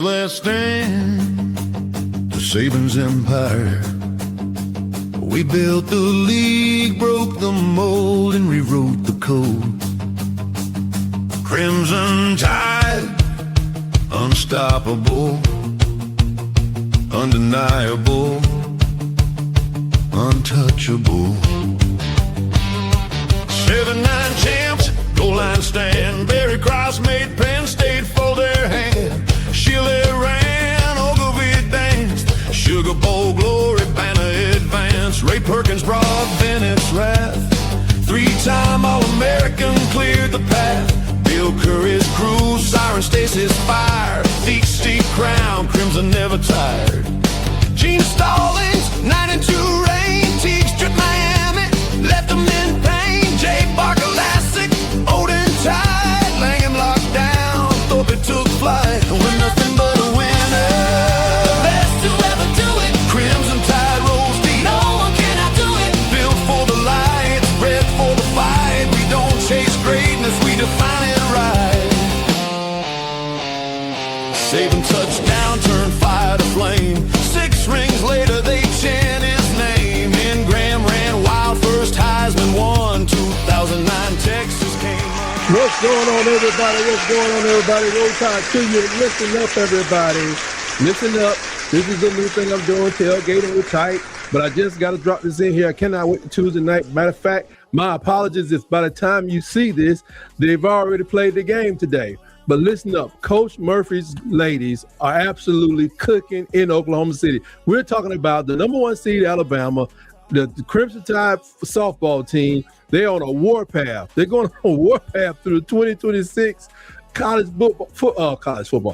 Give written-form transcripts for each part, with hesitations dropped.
Last stand, the Saban's empire. We built the league, broke the mold, and rewrote the code. Crimson Tide, unstoppable, undeniable, untouchable. 7-9 champs, goal line stand. Barry Cross made Penn State fold their hand. Chile ran, Ogilvie danced. Sugar Bowl glory, banner advance. Ray Perkins brought Bennett's wrath. 3-time All-American cleared the path. Bill Curry's crew, Siren Stacy's fire. Deep steep crown, Crimson never tired. Gene Stallings, 9-2 reign. Teague stripped Miami, left them in pain. Jay Barker Lassick, Odin Tide. Langham locked down, Thorpe took flight. We're nothing but a winner. The best to ever do it. Crimson Tide rolls deep. No one cannot do it. Built for the light, bred for the fight. We don't chase greatness, we define it right. Saban touchdown, turn fire to flame. 6 rings later, they chant his name. And Graham ran wild, first Heisman won. 2009 Texas came on. What's going on, everybody? What's going on, everybody? Roll Tide to you. Listen up, everybody. Listen up. This is the new thing I'm doing, tailgating with Tight. But I just got to drop this in here. I cannot wait to Tuesday night. Matter of fact, my apologies if by the time you see this, they've already played the game today. But listen up, Coach Murphy's ladies are absolutely cooking in Oklahoma City. We're talking about the number 1 seed, Alabama, the Crimson Tide softball team. They're on a warpath. They're going on a warpath through the 2026 college softball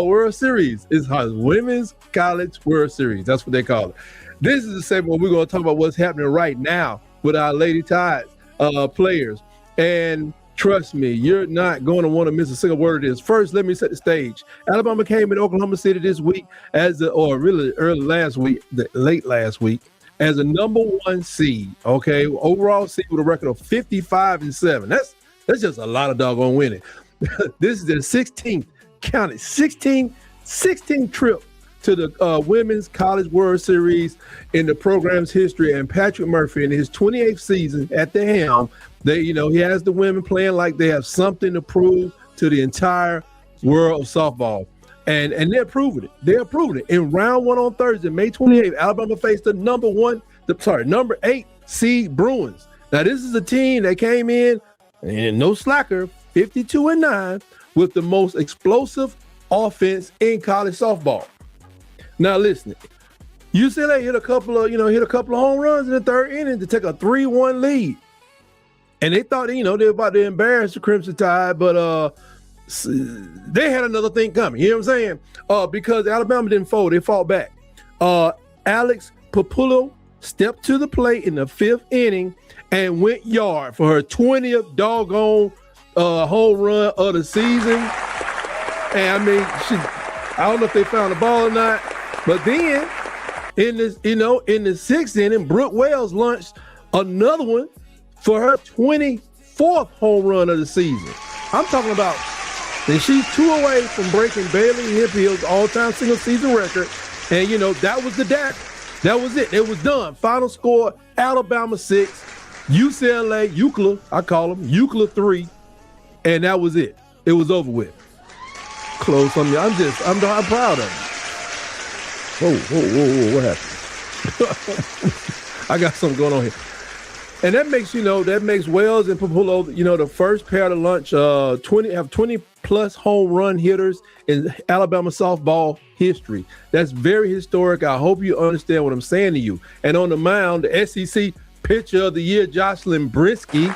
World Series. It's our Women's College World Series. That's what they call it. This is the segment where we're going to talk about what's happening right now with our Lady Tide players. And trust me, you're not going to want to miss a single word of this. First, let me set the stage. Alabama came in Oklahoma City this week late last week, as a number 1 seed. Okay, overall seed with a record of 55-7. That's just a lot of doggone winning. This is their 16th, count it, 16 trip to the Women's College World Series in the program's history. And Patrick Murphy, in his 28th season at the helm, he has the women playing like they have something to prove to the entire world of softball. And they're proving it. They're proving it. In round 1 on Thursday, May 28th, Alabama faced the number 8 seed Bruins. Now, this is a team that came in, and no slacker, 52-9, with the most explosive offense in college softball. Now, listen, UCLA hit a couple of home runs in the 3rd inning to take a 3-1 lead. And they thought, they were about to embarrass the Crimson Tide, but they had another thing coming. You know what I'm saying? Because Alabama didn't fold, they fought back. Alex Papullo stepped to the plate in the 5th inning and went yard for her 20th doggone home run of the season. And I mean, I don't know if they found the ball or not, but then in the 6th inning, Brooke Wells launched another one for her 24th home run of the season. I'm talking about, and she's 2 away from breaking Bailey Hippie's all-time single-season record. And, that was the DAC. That was it. It was done. Final score, Alabama 6, UCLA, UCLA, I call them, UCLA 3. And that was it. It was over with. Close on me. I'm proud of it. Whoa, what happened? I got something going on here. And that makes Wells and Papullo, the first pair to launch 20 plus home run hitters in Alabama softball history. That's very historic. I hope you understand what I'm saying to you. And on the mound, the SEC Pitcher of the Year, Jocelyn Brisky,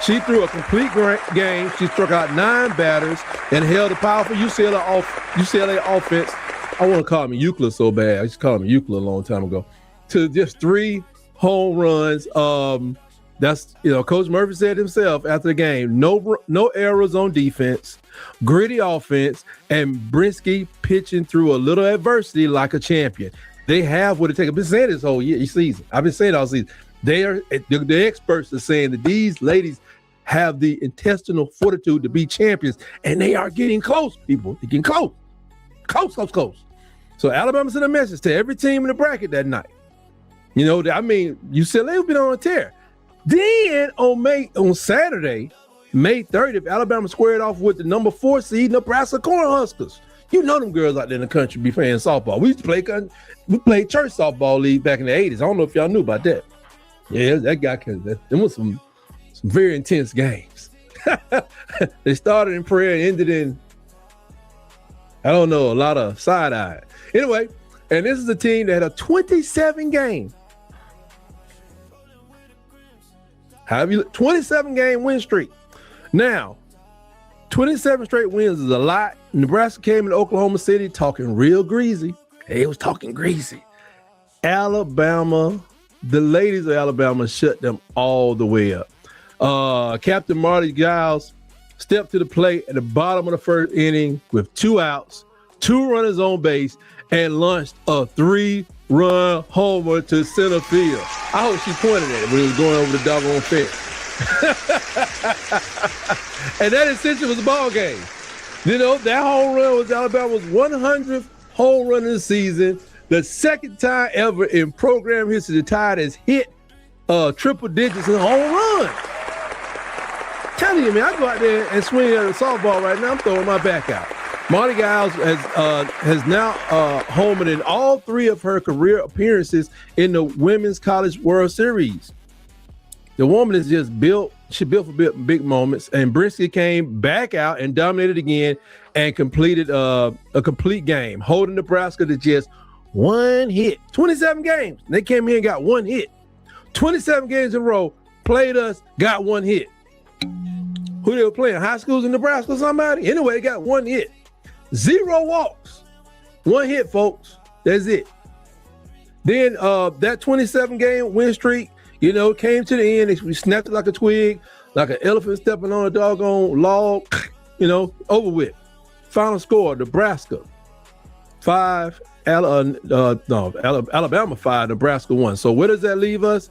she threw a complete game. She struck out 9 batters and held a powerful UCLA offense. I want to call him Euclid so bad. I used to call him Euclid a long time ago. To just 3 home runs. That's Coach Murphy said himself after the game, no errors on defense, gritty offense, and Brisky pitching through a little adversity like a champion. They have what it takes. I've been saying this whole season. I've been saying all season. The experts are saying that these ladies have the intestinal fortitude to be champions, and they are getting close, people. They're getting close. Close. So Alabama sent a message to every team in the bracket that night. You know, I mean, UCLA been on a tear. Then on Saturday, May 30th, Alabama squared off with the number 4 seed Nebraska Cornhuskers. You know them girls out there in the country be playing softball. We used to played church softball league back in the 80s. I don't know if y'all knew about that. Yeah, that guy there was some very intense games. They started in prayer and ended in, I don't know, a lot of side-eye. Anyway, and this is a team that had a 27 game 27-game win streak. Now, 27 straight wins is a lot. Nebraska came into Oklahoma City talking real greasy. It was talking greasy. Alabama, the ladies of Alabama shut them all the way up. Captain Marty Giles stepped to the plate at the bottom of the first inning with 2 outs, 2 runners on base, and launched a 3-run homer to center field. I hope she pointed at it when it was going over the doggone fence. And that essentially was the ball game. You know, that home run was Alabama's 100th home run of the season, the second time ever in program history the Tide has hit triple digits in home run. Telling you, man, I go out there and swing at a softball right now. I'm throwing my back out. Marty Giles has now homered in all 3 of her career appearances in the Women's College World Series. The woman is just built. She built for big moments. And Brisky came back out and dominated again and completed a complete game, holding Nebraska to just 1 hit. 27 games. They came here and got 1 hit. 27 games in a row, played us, got 1 hit. Who they were playing? High schools in Nebraska or somebody? Anyway, they got 1 hit. 0 walks. 1 hit, folks. That's it. Then that 27-game win streak, you know, came to the end. We snapped it like a twig, like an elephant stepping on a doggone log, you know, over with. Final score, Nebraska 5, Alabama 5, Nebraska 1. So where does that leave us?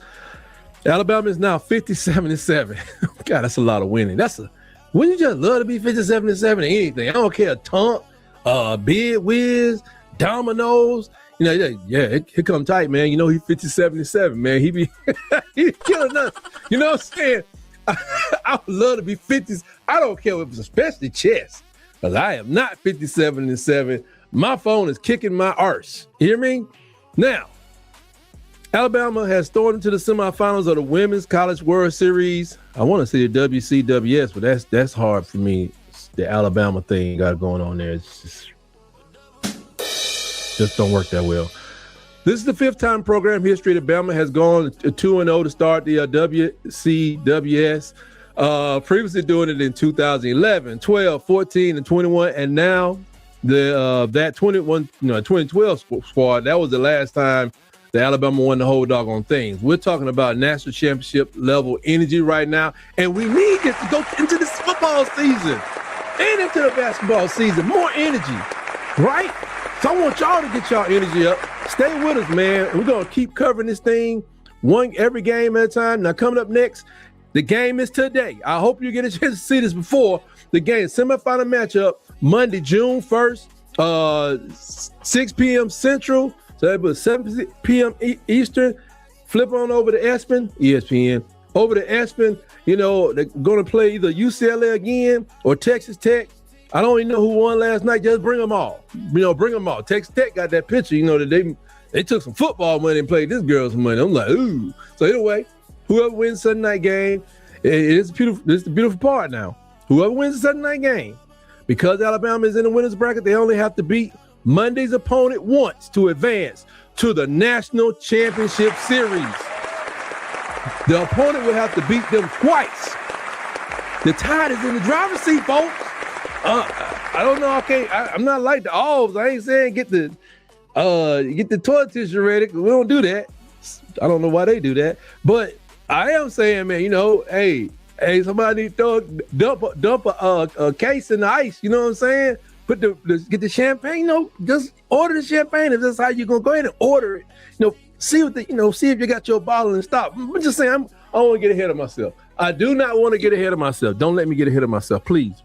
Alabama is now 57-7. God, that's a lot of winning. Wouldn't you just love to be 57-7 or anything? I don't care, taunt, bid whiz, dominoes. You know, yeah, it come tight, man. You know, he's 57-7, man. He be killing us. You know what I'm saying? I would love to be 50. I don't care if it's especially chess, because I am not 57-7. My phone is kicking my arse. You hear me? Now, Alabama has stormed into the semifinals of the Women's College World Series. I want to say the WCWS, but that's hard for me. The Alabama thing got going on there. It's just don't work that well. This is the 5th time program history that Bama has gone 2-0 to start the WCWS. Previously doing it in 2011, 12, 14, and 21, and now that 2012 squad. That was the last time the Alabama won the whole doggone thing. We're talking about national championship level energy right now, and we need it to go into this football season and into the basketball season. More energy, right? So I want y'all to get y'all energy up. Stay with us, man. We're going to keep covering this thing every game at a time. Now, coming up next, the game is today. I hope you get a chance to see this before the game. Semifinal matchup, Monday, June 1st, 6 p.m. Central. So that was 7 p.m. Eastern. Flip on over to ESPN. Over to ESPN. You know, they're going to play either UCLA again or Texas Tech. I don't even know who won last night. Just bring them all. You know, bring them all. Texas Tech got that picture, you know, that they took some football money and played this girl's money. I'm like, ooh. So anyway, whoever wins Sunday night game, it's beautiful. This is the beautiful part now. Whoever wins the Sunday night game, because Alabama is in the winner's bracket, they only have to beat Monday's opponent once to advance to the National Championship Series. The opponent will have to beat them twice. The Tide is in the driver's seat, folks. I don't know. I'm not like the Alls. I ain't saying get the toilet tissue ready, because we don't do that. I don't know why they do that, but I am saying, man, you know, hey, somebody need to dump a case in the ice. You know what I'm saying? Get the champagne. You know, just order the champagne. If that's how you're gonna go ahead and order it, you know, see if you got your bottle and stop. I'm just saying, I don't want to get ahead of myself. I do not want to get ahead of myself. Don't let me get ahead of myself, please.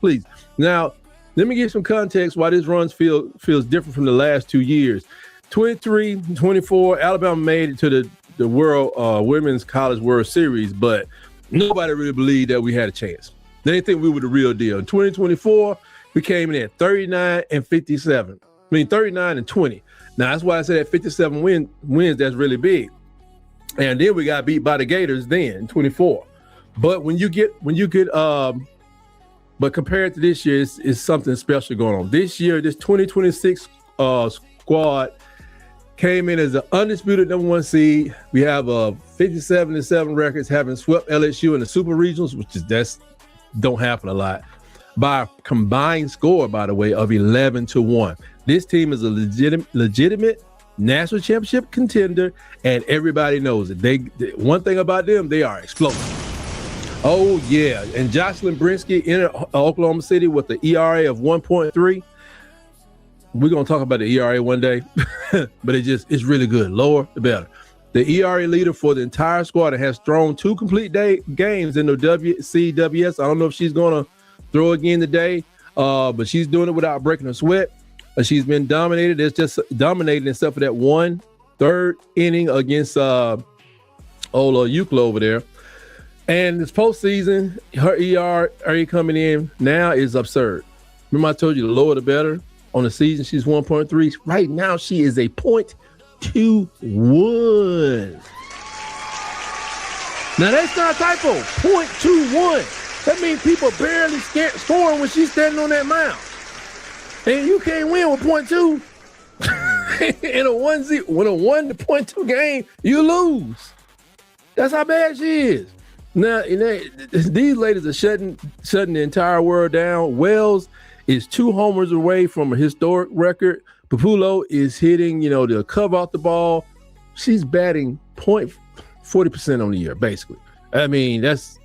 Now, let me give some context why this run feels different from the last 2 years. 23, 24, Alabama made it to the World Women's College World Series, but nobody really believed that we had a chance. They didn't think we were the real deal. In 2024, we came in at 39-57. 39-20. Now, that's why I said at 57 wins, that's really big. And then we got beat by the Gators then in 24. But but compared to this year, it's something special going on. This year, this 2026 squad came in as an undisputed number 1 seed. We have 57-7 records, having swept LSU in the Super Regionals, that's don't happen a lot, by a combined score, by the way, of 11-1. This team is a legitimate national championship contender, and everybody knows it. They one thing about them, they are explosive. Oh yeah, and Jocelyn Brinsky in Oklahoma City with the ERA of 1.3. We're gonna talk about the ERA one day, but it's really good. Lower the better. The ERA leader for the entire squad has thrown 2 complete games in the WCWS. I don't know if she's gonna throw again today, but she's doing it without breaking a sweat. She's been dominated. It's just dominating except for that 1 third inning against Ola Euclid over there. And this postseason, her ERA coming in now is absurd. Remember I told you the lower the better? On the season, she's 1.3. Right now, she is a .21. Now, that's not a typo. .21. That means people barely scoring when she's standing on that mound. And you can't win with .2. In a 1 to .2 game, you lose. That's how bad she is. Now, these ladies are shutting the entire world down. Wells is 2 homers away from a historic record. Papulo is hitting, the cover off the ball. She's batting .40% on the year, basically. I mean, that's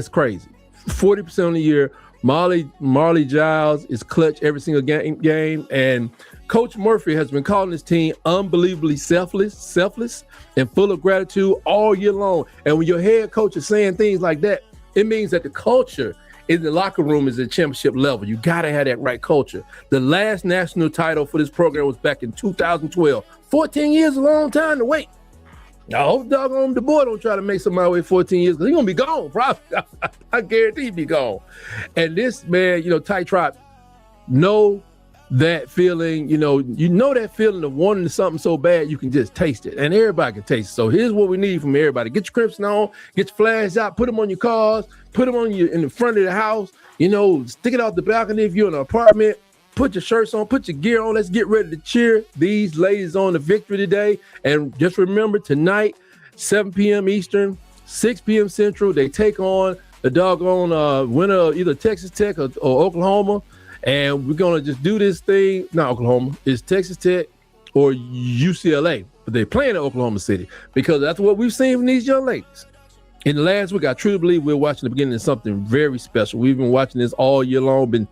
crazy. 40% on the year. Marley Giles is clutch every single game. And Coach Murphy has been calling his team unbelievably selfless, and full of gratitude all year long. And when your head coach is saying things like that, it means that the culture in the locker room is at championship level. You got to have that right culture. The last national title for this program was back in 2012. 14 years is a long time to wait. I hope doggone the boy don't try to make somebody wait 14 years because he's going to be gone, probably. I guarantee he'll be gone. And this, man, Ty Trott, know that feeling, that feeling of wanting something so bad you can just taste it. And everybody can taste it. So here's what we need from everybody. Get your crimson on, get your flags out, put them on your cars, put them on in the front of the house, stick it out the balcony if you're in an apartment, put your shirts on, put your gear on. Let's get ready to cheer these ladies on to victory today. And just remember, tonight, 7 p.m. Eastern, 6 p.m. Central, they take on the doggone winner of either Texas Tech or Oklahoma. And we're going to just do this thing. Not Oklahoma. It's Texas Tech or UCLA. But they're playing at Oklahoma City because that's what we've seen from these young ladies. In the last week, I truly believe we're watching the beginning of something very special. We've been watching this all year long, been,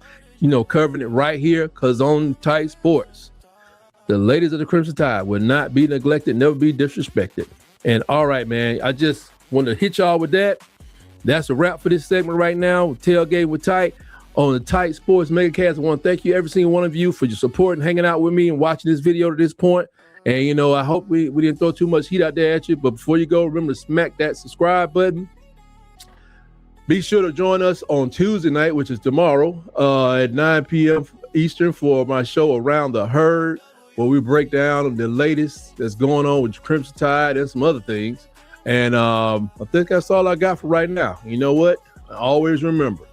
covering it right here because on Tight Sports, the ladies of the Crimson Tide will not be neglected, never be disrespected. And all right, man, I just want to hit y'all with that. That's a wrap for this segment right now. Tailgate with Tight. On the Tight Sports Megacast, I want to thank you, every single one of you, for your support and hanging out with me and watching this video to this point. And, I hope we didn't throw too much heat out there at you. But before you go, remember to smack that subscribe button. Be sure to join us on Tuesday night, which is tomorrow, at 9 p.m. Eastern for my show Around the Herd, where we break down the latest that's going on with Crimson Tide and some other things. And I think that's all I got for right now. You know what? Always remember.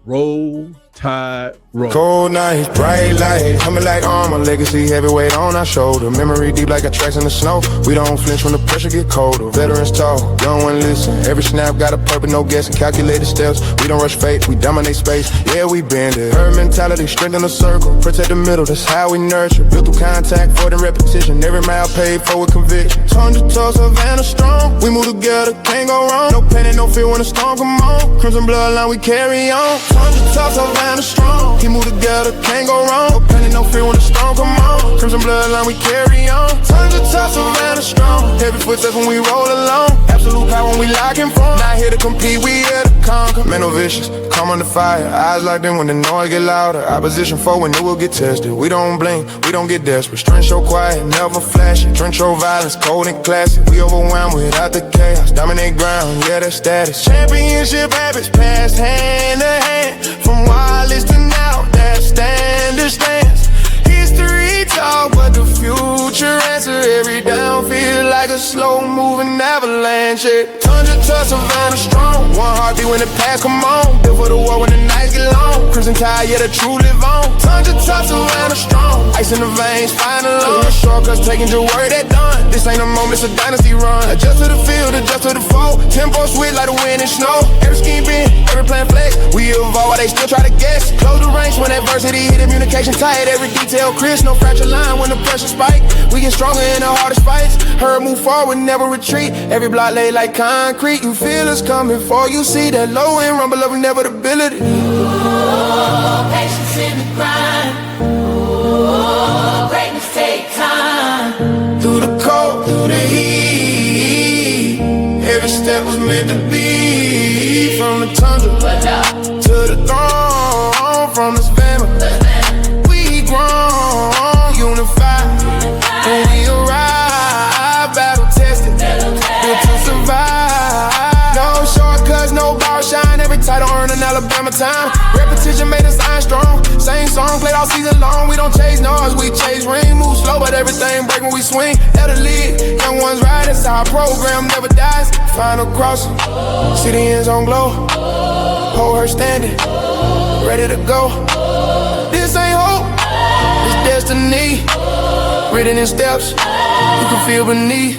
Roll Tide, roll. Cold nights, bright lights, coming like armor, legacy heavyweight on our shoulder. Memory deep like a tracks in the snow. We don't flinch when the pressure get colder. Veterans talk, young one listen. Every snap got a purpose, no guessing. Calculated steps, we don't rush fate, we dominate space. Yeah, we bend it. Herd mentality, strength in the circle. Protect the middle, that's how we nurture. Built through contact, for the repetition. Every mile paid for with conviction. 100 toes, Havana strong. We move together, can't go wrong. No pain and no fear when the storm come on. Crimson bloodline, we carry on. 100 toes, Havana strong. We move together, can't go wrong. No pain and no fear when the storm come on. Crimson bloodline, we carry on. Tons of tough, Savannah strong. Heavy footsteps when we roll along. Absolute power when we locking from. Not here to compete, we here to conquer. Mental vicious, come under fire. Eyes locked in when the noise get louder. Opposition foe, we knew we'll get tested. We don't blink, we don't get desperate. Strength show quiet, never flashing. Trench show violence, cold and classic. We overwhelmed without the chaos. Dominate ground, yeah, that's status. Championship habits, passed hand to hand. From wireless to now, that standard stance. History talk, but the future answer. Every down feel like a slow-moving avalanche. Yeah. Tons of tough, Savannah strong. One heartbeat when the past come on. Built for the war when the nights get long. Crimson tide, yeah, the true live on. Tons of tough, Savannah strong. Ice in the veins, flying along. Shortcuts taking your word at done. This ain't a moment, it's a dynasty run. Adjust to the field, adjust to the foe. Tempo switch like the wind and snow. Every scheme been, every plan flex. We evolve while they still try to guess. Close the ranks when adversity hit, communication tight. Every detail crisp, no fracture line when the pressure spike. We get stronger in the hardest fights. Heard move forward, never retreat. Every block laid like concrete. You feel us coming for you see that low end rumble of inevitability. Ooh, patience in the grind. Ooh, greatness take time. Through the cold, through the heat. Every step was meant to be. From the tundra to the throne. From the Savannah, we grown, unified. When we arrive, battle tested, built to survive. No shortcuts, no bar shine. Every title earned in Alabama time. Repetition made us iron strong. Same song played all season long. We don't chase noise, we chase ring. Move slow, but everything break when we swing. Let it lead, young ones ride. That's our program never dies. Final crossing, see the end zone glow. Hold her standing, ready to go. This ain't hope, it's destiny. Written in steps, you can feel beneath.